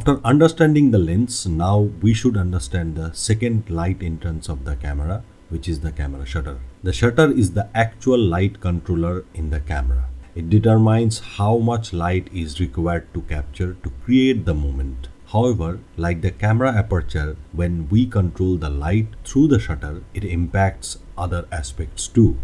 After understanding the lens, now we should understand the second light entrance of the camera, which is the camera shutter. The shutter is the actual light controller in the camera. It determines how much light is required to capture to create the moment. However, like the camera aperture, when we control the light through the shutter, it impacts other aspects too.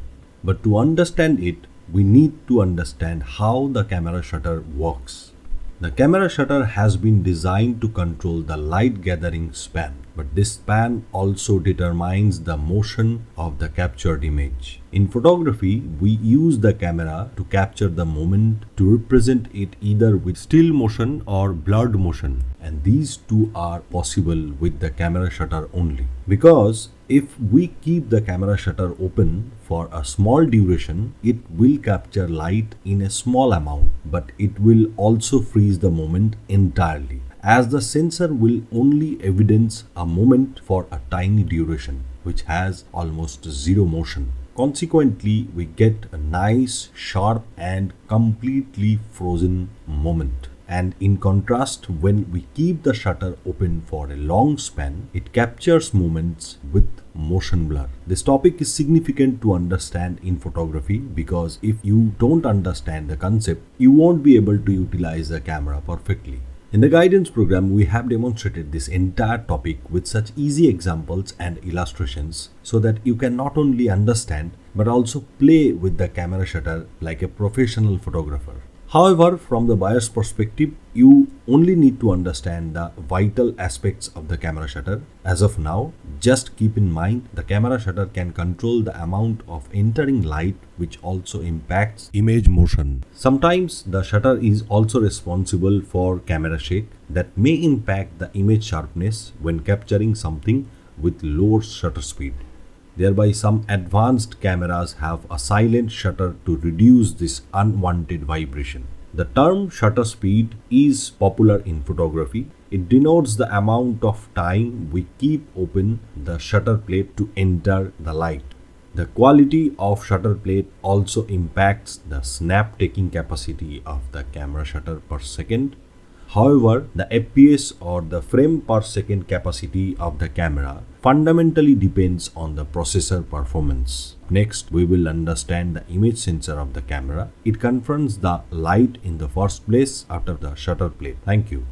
But to understand it, we need to understand how the camera shutter works. The camera shutter has been designed to control the light gathering span, but this span also determines the motion of the captured image. In photography, we use the camera to capture the moment to represent it either with still motion or blurred motion, and these two are possible with the camera shutter only. Because if we keep the camera shutter open for a small duration, it will capture light in a small amount, but it will also freeze the moment entirely, as the sensor will only evidence a moment for a tiny duration, which has almost zero motion. Consequently, we get a nice, sharp and completely frozen moment. And in contrast, when we keep the shutter open for a long span, it captures moments with motion blur. This topic is significant to understand in photography because if you don't understand the concept, you won't be able to utilize the camera perfectly. In the guidance program, we have demonstrated this entire topic with such easy examples and illustrations so that you can not only understand but also play with the camera shutter like a professional photographer. However, from the buyer's perspective, you only need to understand the vital aspects of the camera shutter. As of now, just keep in mind the camera shutter can control the amount of entering light, which also impacts image motion. Sometimes the shutter is also responsible for camera shake that may impact the image sharpness when capturing something with lower shutter speed. Thereby, some advanced cameras have a silent shutter to reduce this unwanted vibration. The term shutter speed is popular in photography. It denotes the amount of time we keep open the shutter plate to enter the light. The quality of shutter plate also impacts the snap taking capacity of the camera shutter per second. However, the FPS or the frame per second capacity of the camera fundamentally depends on the processor performance. Next, we will understand the image sensor of the camera. It confronts the light in the first place after the shutter plate. Thank you.